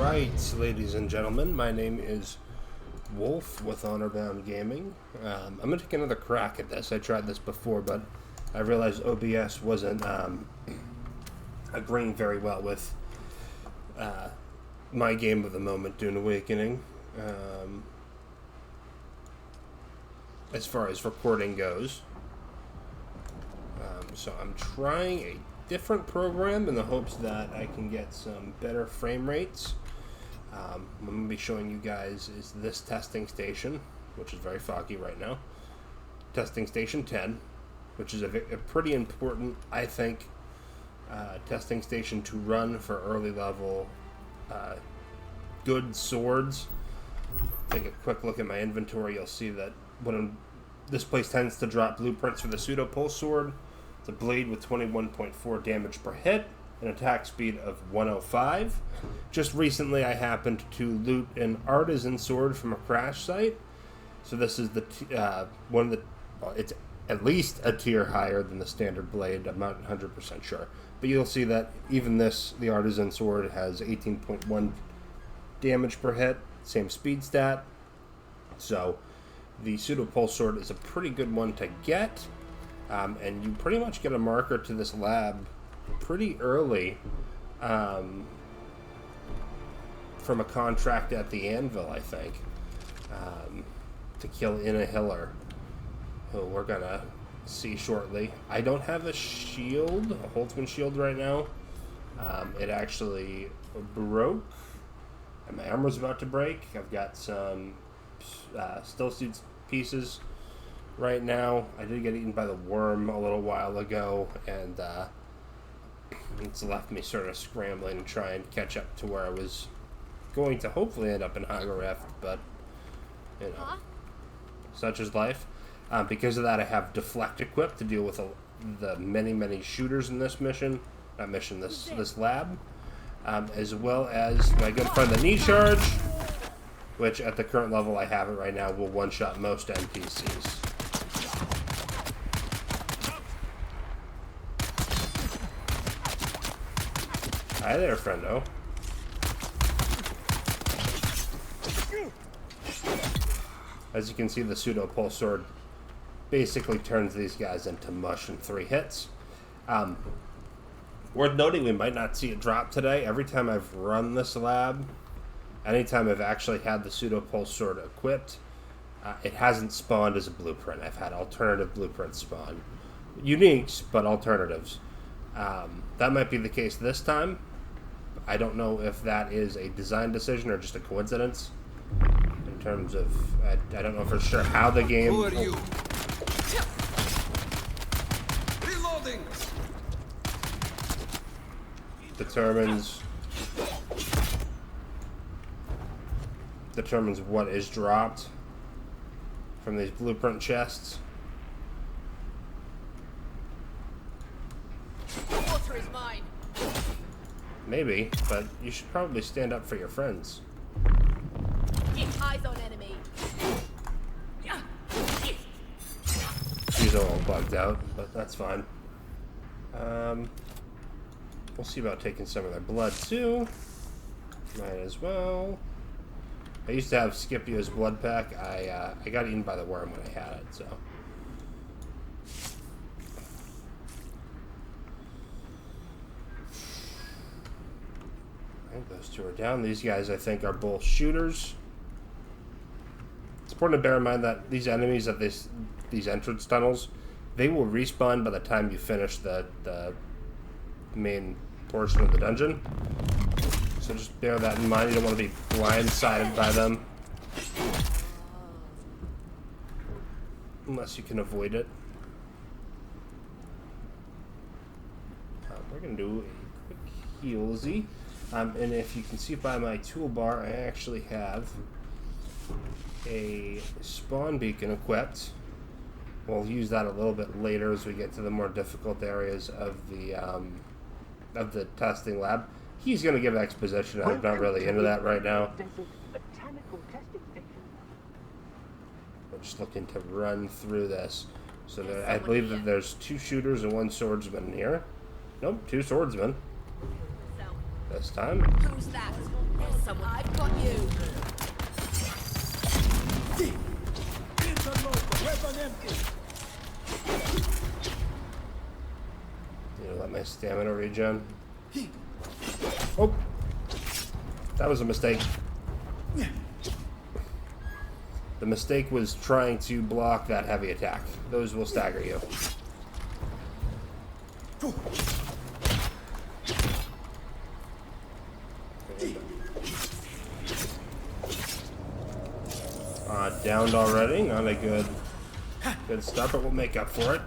Alright, ladies and gentlemen, my name is Wolf with Honorbound Gaming. I'm going to take another crack at this. I tried this before, but I realized OBS wasn't agreeing very well with my game of the moment, Dune Awakening. As far as recording goes. So I'm trying a different program in the hopes that I can get some better frame rates. What I'm going to be showing you guys is this testing station, which is very foggy right now. Testing station 10, which is a pretty important, I think, testing station to run for early level good swords. Take a quick look at my inventory. You'll see that this place tends to drop blueprints for the Pseudo Pulse Sword. It's a blade with 21.4 damage per hit, an attack speed of 105. Just recently I happened to loot an artisan sword from a crash site. So this is the it's at least a tier higher than the standard blade. I'm not 100% sure. But you'll see that even the artisan sword has 18.1 damage per hit, same speed stat. So the Pseudo Pulse Sword is a pretty good one to get. And you pretty much get a marker to this lab pretty early from a contract at the Anvil, I think, to kill Inahiller, who we're going to see shortly. I don't have a shield, a Holtzman shield right now. It actually broke, and my armor's about to break. I've got some still suits pieces right now. I did get eaten by the worm a little while ago, and it's left me sort of scrambling to try and catch up to where I was going to hopefully end up in Hagareth, but, you know, such is life. Because of that, I have Deflect equipped to deal with the many shooters in this mission, this lab, as well as my good friend the Knee Charge, which at the current level I have it right now will one-shot most NPCs. Hi there, friendo. As you can see, the Pseudo Pulse Sword basically turns these guys into mush in 3 hits. Worth noting, we might not see it drop today. Every time I've run this lab, anytime I've actually had the Pseudo Pulse Sword equipped, it hasn't spawned as a blueprint. I've had alternative blueprints spawn. Uniques, but alternatives. That might be the case this time. I don't know if that is a design decision or just a coincidence. In terms of, I don't know for sure how the game. Who are you? Reloading. Determines what is dropped from these blueprint chests. Water is mine. Maybe, but you should probably stand up for your friends. Keep eyes on enemy. She's all bugged out, but that's fine. We'll see about taking some of their blood too. Might as well. I used to have Scipio's blood pack. I got eaten by the worm when I had it, so. I think those two are down. These guys, I think, are both shooters. It's important to bear in mind that these enemies at these entrance tunnels, they will respawn by the time you finish the main portion of the dungeon. So just bear that in mind. You don't want to be blindsided by them. Unless you can avoid it. We're going to do a quick healsy. And if you can see by my toolbar, I actually have a spawn beacon equipped. We'll use that a little bit later as we get to the more difficult areas of the testing lab. He's going to give exposition. I'm not really into that right now. We're just looking to run through this. So I believe that there's 2 shooters and 1 swordsman in here. Nope, 2 swordsmen. This time. Who's that? There's someone. I've got you. Let my stamina regen. Oh! That was a mistake. The mistake was trying to block that heavy attack. Those will stagger you. Downed already. Not a good start, but we'll make up for it.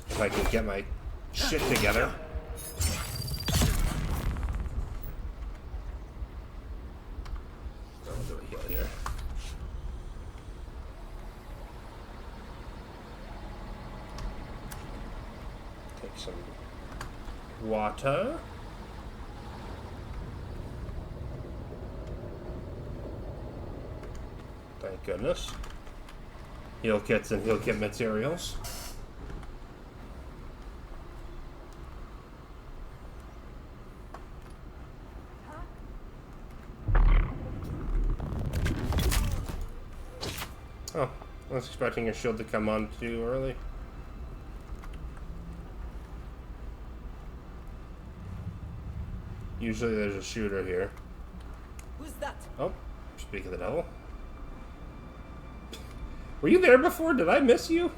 If I can get my shit together. I'll do a heal here. Take some water. Thank goodness. Heal kits and heal kit materials. Oh, I was expecting your shield to come on too early. Usually there's a shooter here. Who's that? Oh, speak of the devil. Were you there before? Did I miss you?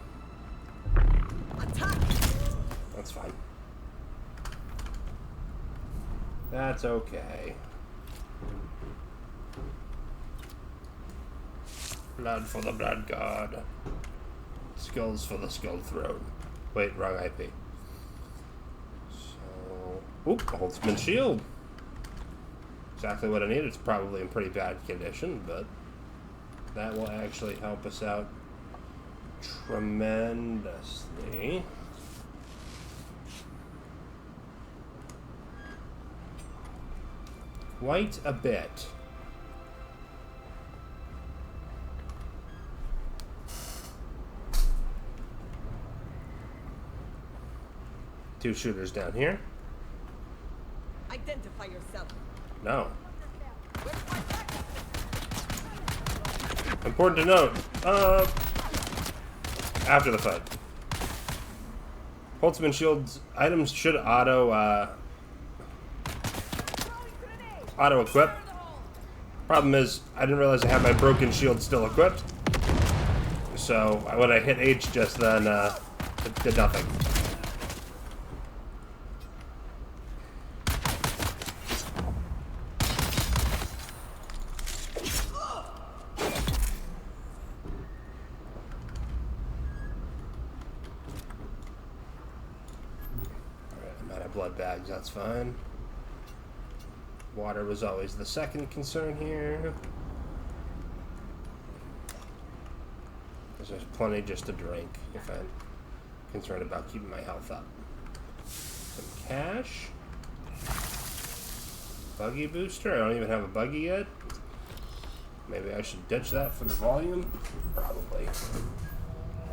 Attack! That's fine. That's okay. Blood for the blood god. Skulls for the skull throne. Wait, wrong IP. So... Oop, Holtzman shield. Exactly what I need. It's probably in pretty bad condition, but... that will actually help us out tremendously. Quite a bit. Two shooters down here. Identify yourself. No. Important to note, after the fight. Holtzman shields items should auto equip. Problem is, I didn't realize I had my broken shield still equipped. So when I hit H just then, it did nothing. Blood bags, that's fine. Water was always the second concern here. There's plenty just to drink if I'm concerned about keeping my health up. Some cash. Buggy booster? I don't even have a buggy yet. Maybe I should ditch that for the volume? Probably.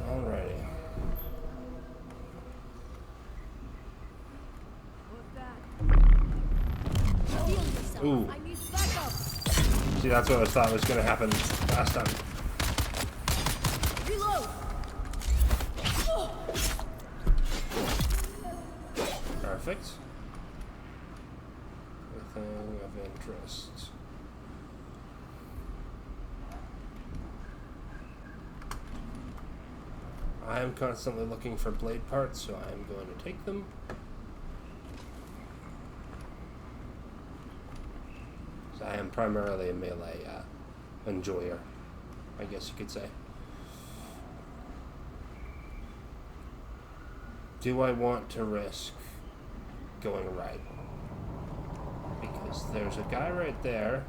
Alrighty. Ooh. See, that's what I thought was going to happen last time. Reload. Perfect. Anything of interest. I am constantly looking for blade parts, so I am going to take them. I am primarily a melee enjoyer, I guess you could say. Do I want to risk going right? Because there's a guy right there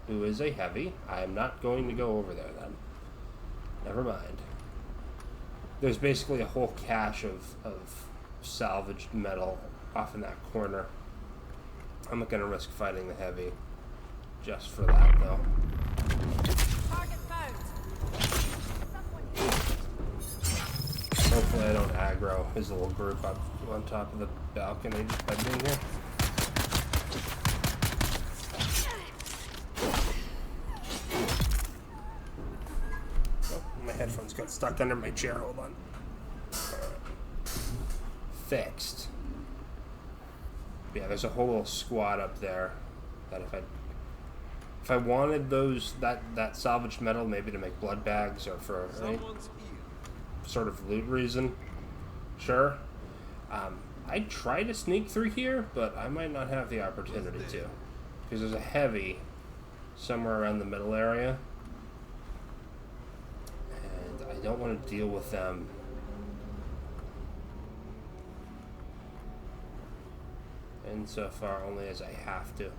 who is a heavy. I am not going to go over there then. Never mind. There's basically a whole cache of salvaged metal off in that corner. I'm not going to risk fighting the heavy. Just for that, though. Target found. Hopefully Hopefully I don't aggro his little group up on top of the balcony just by being here. Oh, my headphones got stuck under my chair. Hold on. Fixed. Yeah, there's a whole little squad up there that if I wanted that salvaged metal, maybe to make blood bags or for any sort of loot reason, sure. I'd try to sneak through here, but I might not have the opportunity to, because there's a heavy somewhere around the middle area, and I don't want to deal with them. Insofar only as I have to.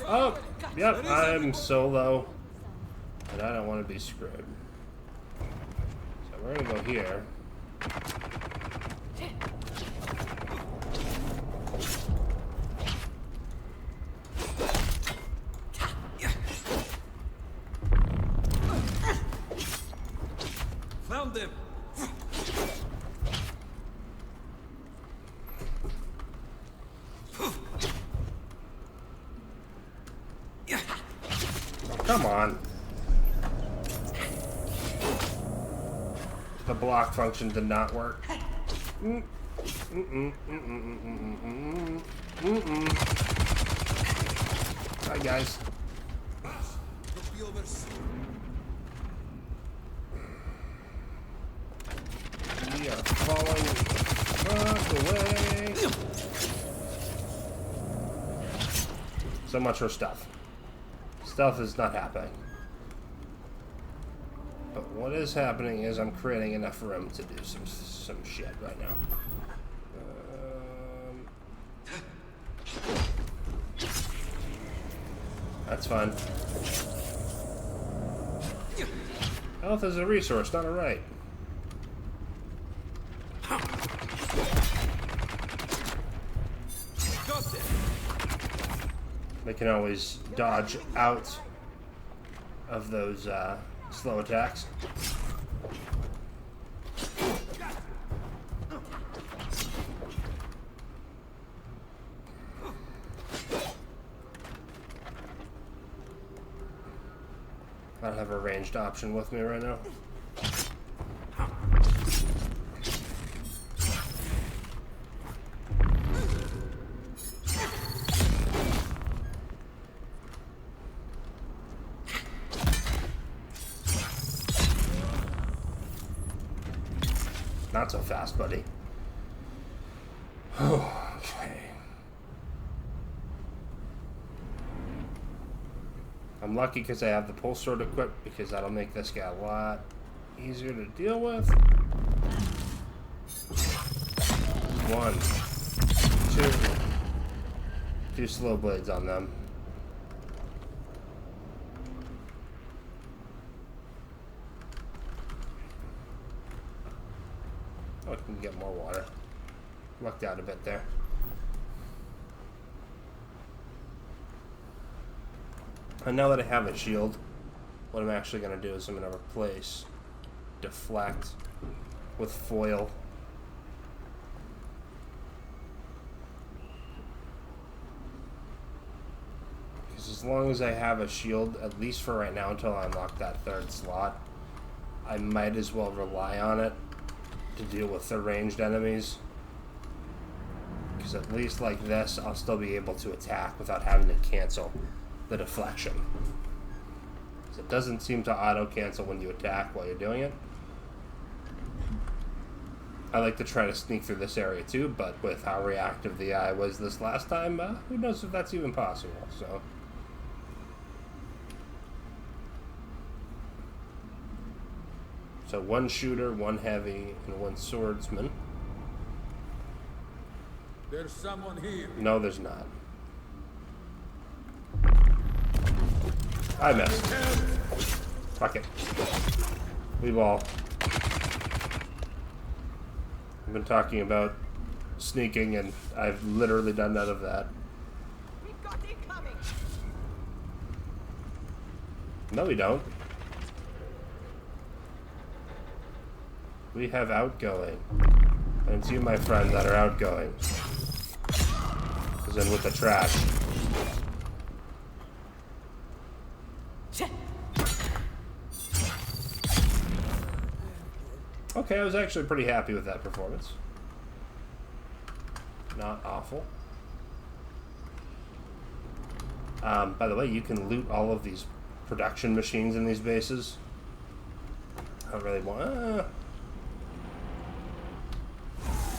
Oh, yep, I'm solo, and I don't want to be screwed. So we're gonna go here. Found them. Come on. The block function did not work. Hi, guys. We are falling away. So much for stuff. Stuff is not happening. But what is happening is I'm creating enough room to do some shit right now. That's fine. Health is a resource, not a right. They can always dodge out of those slow attacks. I don't have a ranged option with me right now. Not so fast, buddy. Okay. I'm lucky because I have the Pulse Sword equipped, because that'll make this guy a lot easier to deal with. 1, 2 slow blades on them. Oh, I can get more water. Lucked out a bit there. And now that I have a shield, what I'm actually going to do is I'm going to replace deflect with foil. Because as long as I have a shield, at least for right now until I unlock that third slot, I might as well rely on it to deal with the ranged enemies. Because at least like this, I'll still be able to attack without having to cancel the deflection. So it doesn't seem to auto-cancel when you attack while you're doing it. I like to try to sneak through this area too, but with how reactive the eye was this last time, who knows if that's even possible, so... So 1 shooter, 1 heavy, and 1 swordsman. There's someone here. No, there's not. I missed. Fuck it. We've all... I've been talking about sneaking, and I've literally done none of that. We've got it coming. No, we don't. We have outgoing. And it's you, my friend, that are outgoing. As in with the trash. Okay, I was actually pretty happy with that performance. Not awful. By the way, you can loot all of these production machines in these bases. I don't really want...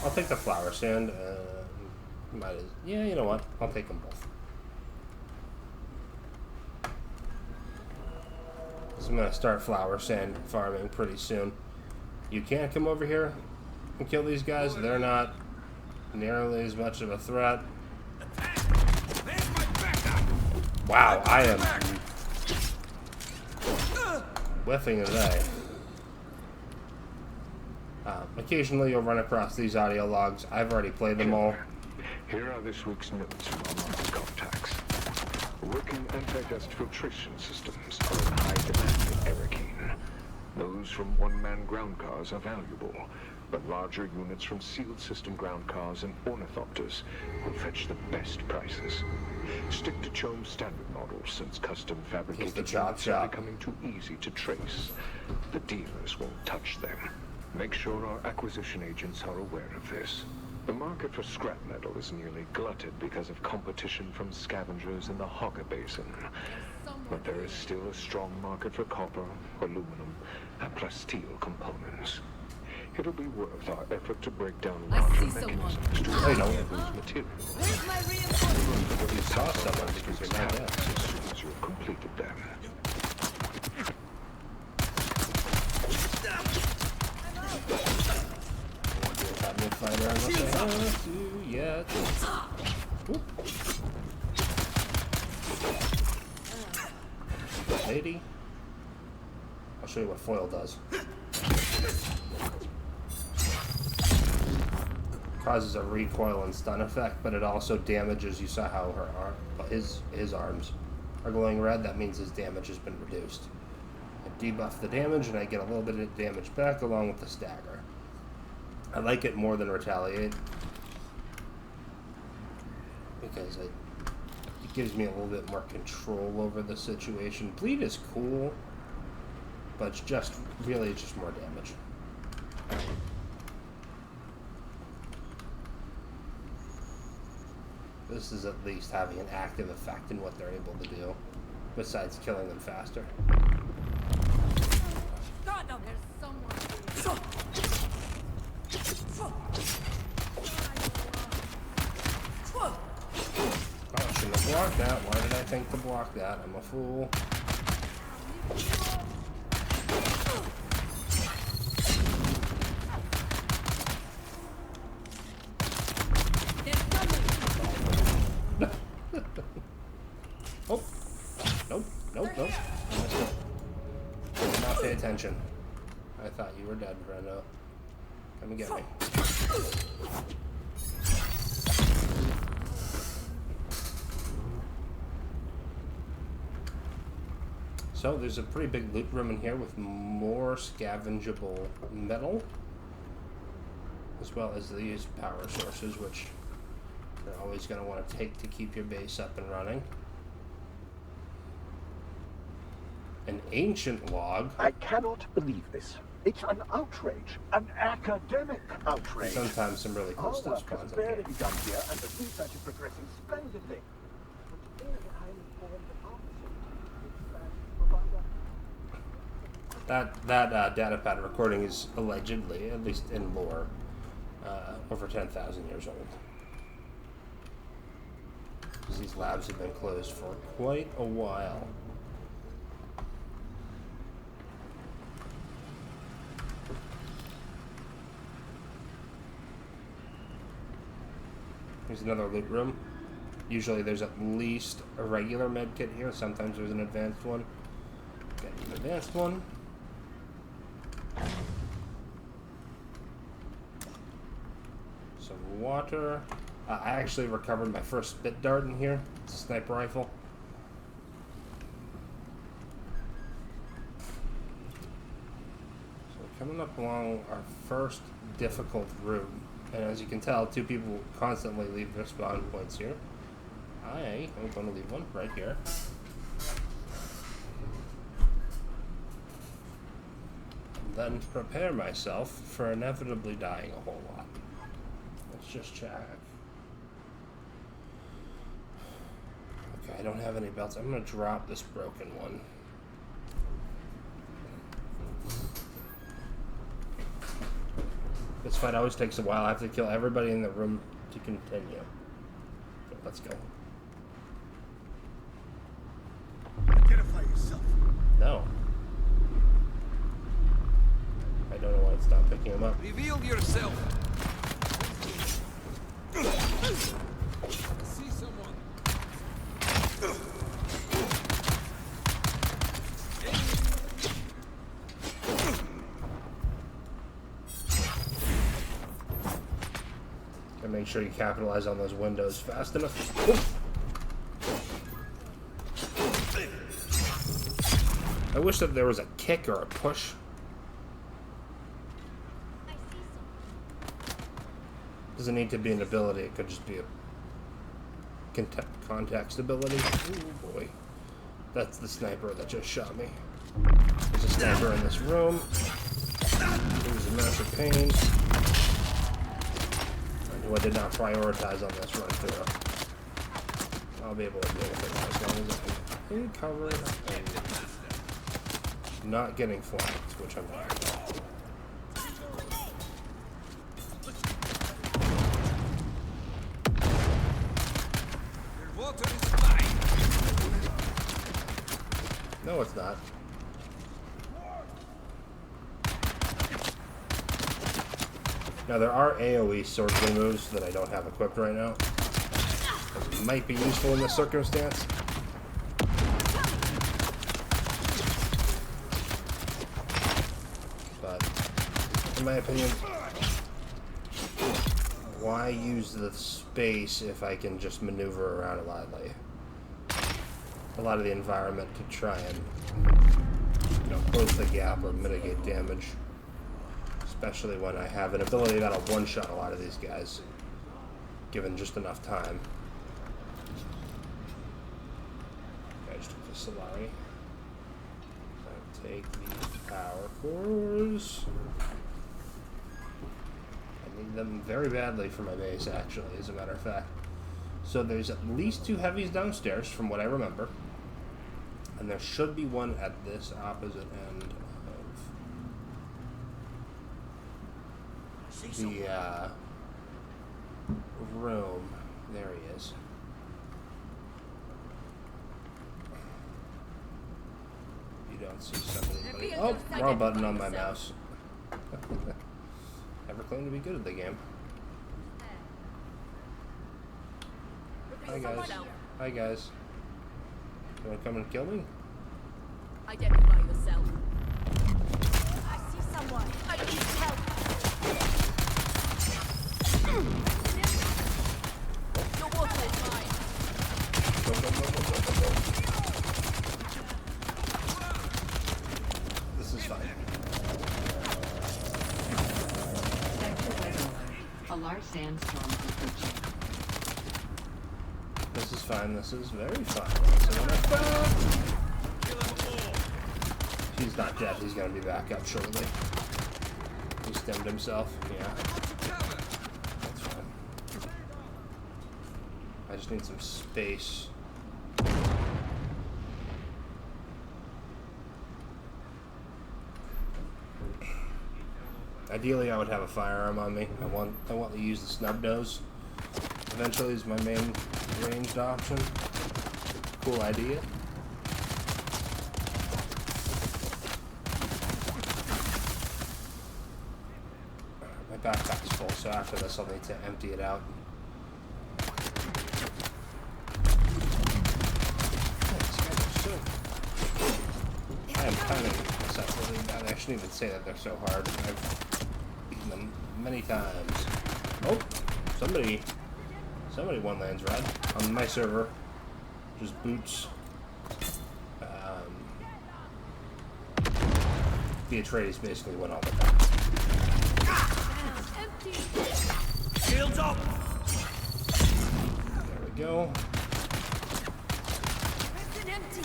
I'll take the flower stand. Yeah, you know what? I'll take them both. So I'm going to start flower sand farming pretty soon. You can't come over here and kill these guys. They're not nearly as much of a threat. Wow, I am whiffing today. Occasionally you'll run across these audio logs. I've already played them all. Here are this week's notes from our market contacts. Working anti-dust filtration systems are in high demand in Erekine. Those from one-man ground cars are valuable, but larger units from sealed system ground cars and ornithopters will fetch the best prices. Stick to Chome's standard models, since custom fabricated units are becoming too easy to trace. The dealers won't touch them. Make sure our acquisition agents are aware of this. The market for scrap metal is nearly glutted because of competition from scavengers in the Hogga Basin. But there is still a strong market for copper, aluminum, and plasteel components. It'll be worth our effort to break down larger mechanisms to remove those materials. Where's my reinforcements? You saw someone because you're not dead. As soon as you've completed them. Fighter unless I have to yet. Lady. I'll show you what foil does. Causes a recoil and stun effect, but it also damages. You saw how her arm, his arms are glowing red. That means his damage has been reduced. I debuff the damage, and I get a little bit of damage back along with the stagger. I like it more than Retaliate because it gives me a little bit more control over the situation. Bleed is cool, but it's just really just more damage. This is at least having an active effect in what they're able to do, besides killing them faster. God, no, there's someone. Oh, I shouldn't have blocked that. Why did I think to block that? I'm a fool. Oh. Nope. Nope. Nope. I did not pay attention. I thought you were dead, Brendo. Come and get me. So there's a pretty big loot room in here with more scavengeable metal, as well as these power sources, which you're always going to want to take to keep your base up and running. An ancient log. I cannot believe this. It's an outrage. An academic outrage. Sometimes some really cool Our stuff work has spawns in barely here. begun here, and the research is progressing splendidly. But today I am informed the opposite. That datapad recording is allegedly, at least in lore, over 10,000 years old. Because these labs have been closed for quite a while. Here's another loot room. Usually there's at least a regular med kit here. Sometimes there's an advanced one. Got an advanced one. Some water. I actually recovered my first spit dart in here. It's a sniper rifle. So come coming up along our first difficult room. And as you can tell, two people constantly leave their spawn points here. I am going to leave one right here. And then prepare myself for inevitably dying a whole lot. Let's just check. Okay, I don't have any belts. I'm going to drop this broken one. This fight always takes a while. I have to kill everybody in the room to continue. Okay, let's go. Identify yourself. No. I don't know why it's not picking him up. Reveal yourself. I see someone. And make sure you capitalize on those windows fast enough. Oof. I wish that there was a kick or a push. Doesn't need to be an ability, it could just be a context ability. Oh boy. That's the sniper that just shot me. There's a sniper in this room. He was in massive pain. I did not prioritize on this run through. I'll be able to deal with it as long as I'm in cover and not getting flanked, which I'm not. Your water is mine. No, it's not. Now, there are AoE sorcery moves that I don't have equipped right now. Those might be useful in this circumstance. But, in my opinion, why use the space if I can just maneuver around a lot of the environment to try and, close the gap or mitigate damage. Especially when I have an ability that'll one-shot a lot of these guys, given just enough time. Okay, I just took the Solari. I'll take the power cores. I need them very badly for my base, actually, as a matter of fact. So there's at least 2 heavies downstairs, from what I remember. And there should be one at this opposite end. The room. There he is. You don't see somebody. Oh, wrong button on my mouse. Never claimed to be good at the game. Hi guys. Hi guys. You wanna come and kill me? Identify yourself. I see someone. I need help. Your water is mine. This is fine. A large sandstorm approaching. This is fine. This is very fine. So when I he's not dead. He's gonna be back up shortly. He stemmed himself. Yeah. That's fine. I just need some space. Ideally, I would have a firearm on me. I want to use the snub nose. Eventually, is my main ranged option. Cool idea. My backpack's full, so after this, I'll need to empty it out. I am timing myself really bad. I shouldn't even say that they're so hard. I've beaten them many times. Oh, somebody one lands red on my server. Just boots. The Atreides basically win all the time. Empty. Shields up! There we go. Prison empty.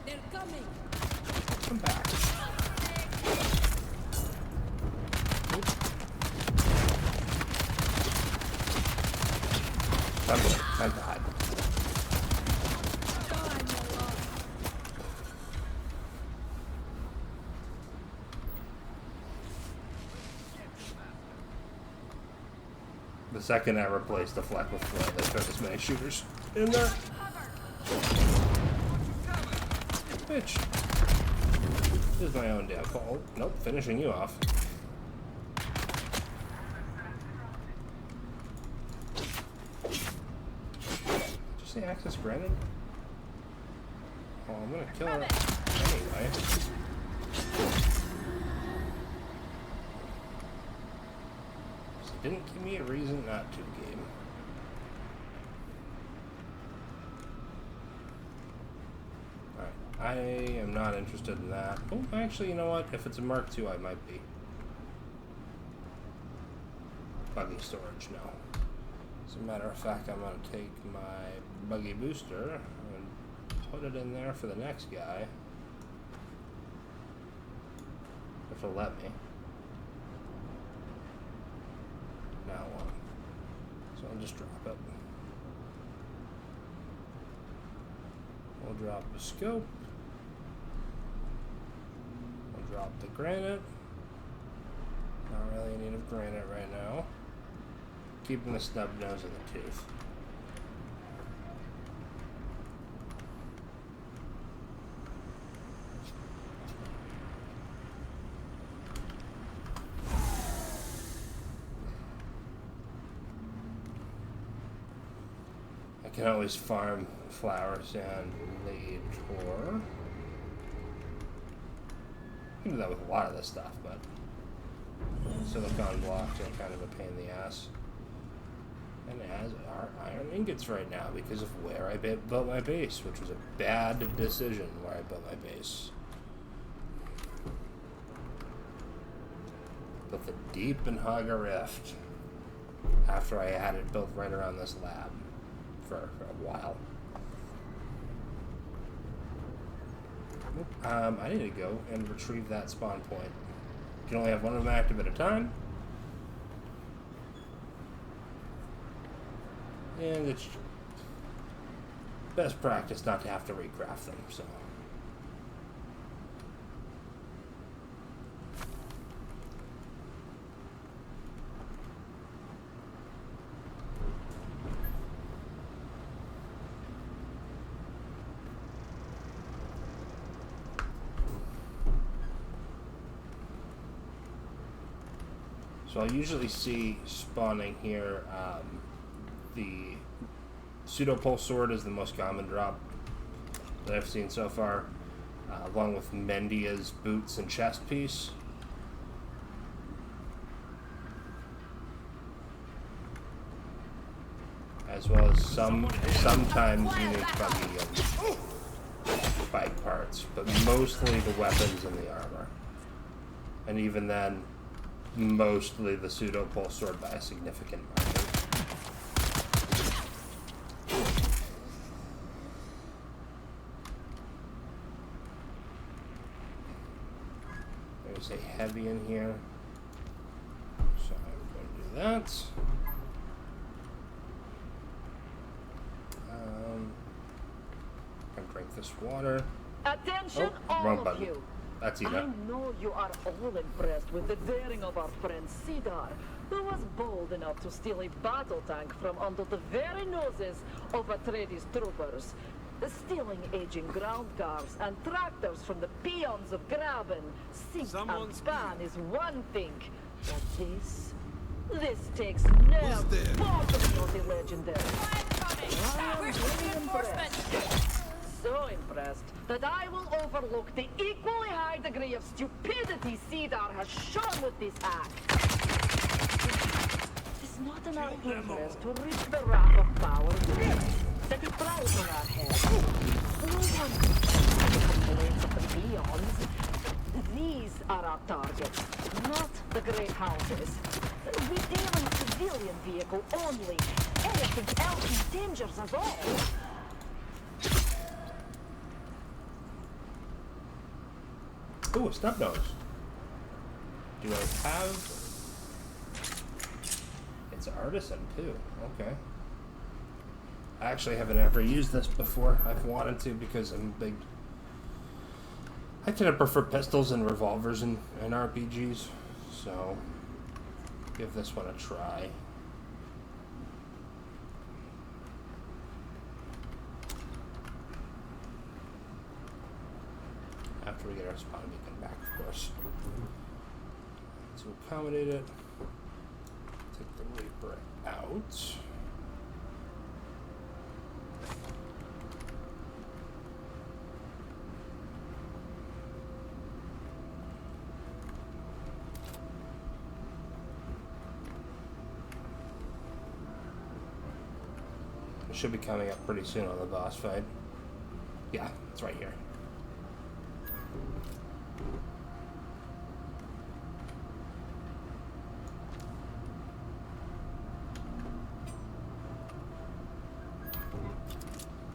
They're coming. Come back. Time to hide. The second I replace the flak with flare, they put as many shooters in there. Bitch. This is my own damn fault. Nope, finishing you off. Did you say access granted? Oh, I'm gonna kill her anyway. So it didn't give me a reason not to, game. I am not interested in that. Oh, actually, you know what? If it's a Mark II, I might be. Buggy storage, no. As a matter of fact, I'm going to take my buggy booster and put it in there for the next guy. If it'll let me. Now one. So I'll just drop it. We'll drop the scope. We'll drop the granite. Not really in need of granite right now. Keeping the snub nose in the tooth. I can always farm flowers and lead ore. I can do that with a lot of this stuff, but silicon blocks are kind of a pain in the ass. And as are iron ingots right now because of where I built my base, which was a bad decision where I built my base. Built the deep in Haga Rift after I had it built right around this lab for a while. I need to go and retrieve that spawn point. You can only have one of them active at a time. And it's best practice not to have to recraft them, so. So I'll usually see spawning here, the Pseudo Pulse Sword is the most common drop that I've seen so far, along with Mendia's boots and chest piece. As well as sometimes unique buggy and bike parts, but mostly the weapons and the armor. And even then, mostly the Pseudo Pulse Sword by a significant margin. There's a heavy in here, so I'm going to do that. Gonna drink this water. Attention, wrong all of button. you. That's I Ina. know you are all impressed with the daring of our friend Cedar, who was bold enough to steal a battle tank from under the very noses of Atreides troopers, stealing aging ground cars and tractors from the peons of Graben. Sink Someone's and ban is one thing, but this takes nerve. there? Possibly legendary. Where's the reinforcement? So impressed that I will overlook the equally high degree of stupidity Cedar has shown with this act. It's not in our interest to reach the wrath of power that it flies on our heads. No one can the complaints of the peons. These are our targets, not the great houses. We deal in civilian vehicle only. Anything else endangers us all. Ooh, a snub nose. Do I have... It's artisan too. Okay. I actually haven't ever used this before. I've wanted to because I'm a big... I tend to prefer pistols and revolvers in RPGs. So, give this one a try. After we get our spawn beacon back, of course. To accommodate it, take the Reaper out. It should be coming up pretty soon on the boss fight. Yeah, it's right here.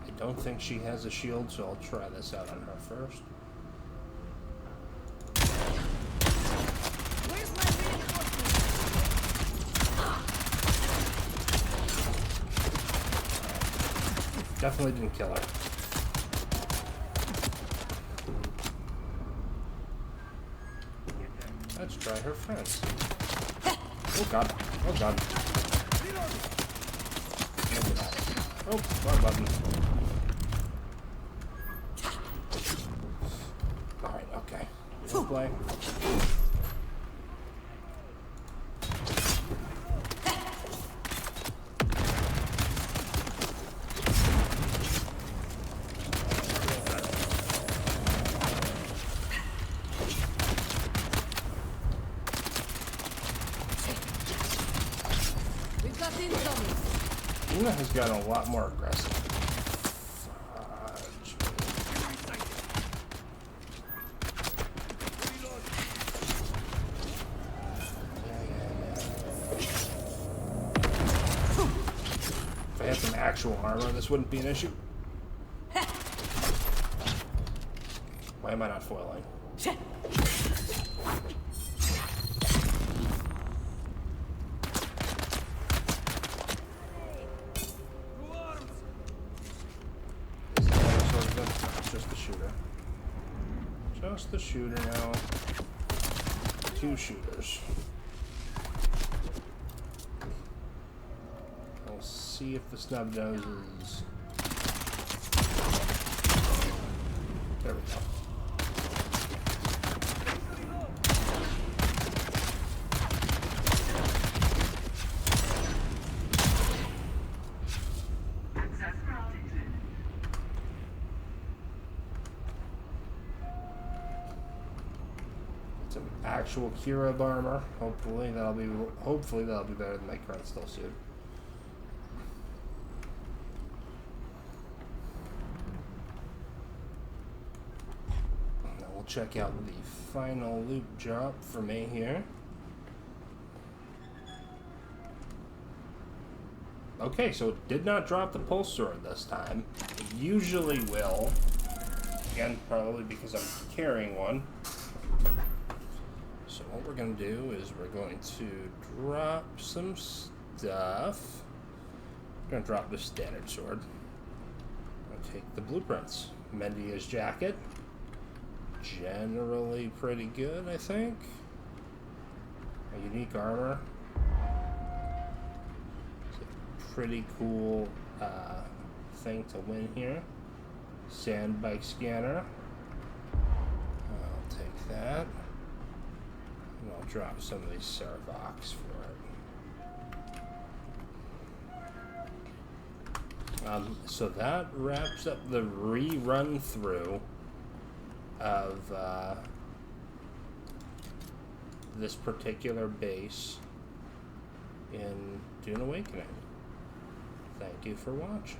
I don't think she has a shield, so I'll try this out on her first. Where's my reinforcement? Definitely didn't kill her. Let's try her fence. Oh god. Oh god. Oh, wrong button. Alright, okay. We'll play. We've got incoming. Una has gotten a lot more aggressive. Fudge. If I had some actual armor, this wouldn't be an issue. Why am I not foiling? Just the shooter. Just the shooter now. Two shooters. I'll see if the snub nose is... There we go. Some actual Kira armor. Hopefully that'll be better than my current stealth suit. Now we'll check out the final loot drop for me here. Okay, so it did not drop the Pulse Sword this time. It usually will. Again, probably because I'm carrying one. So what we're going to do is we're going to drop some stuff. We're going to drop the standard sword. I'll take the blueprints. Mendia's jacket. Generally pretty good, I think. A unique armor. It's a pretty cool thing to win here. Sandbike scanner. I'll take that. And I'll drop some of these Servox for it. So that wraps up the rerun through of this particular base in Dune Awakening. Thank you for watching.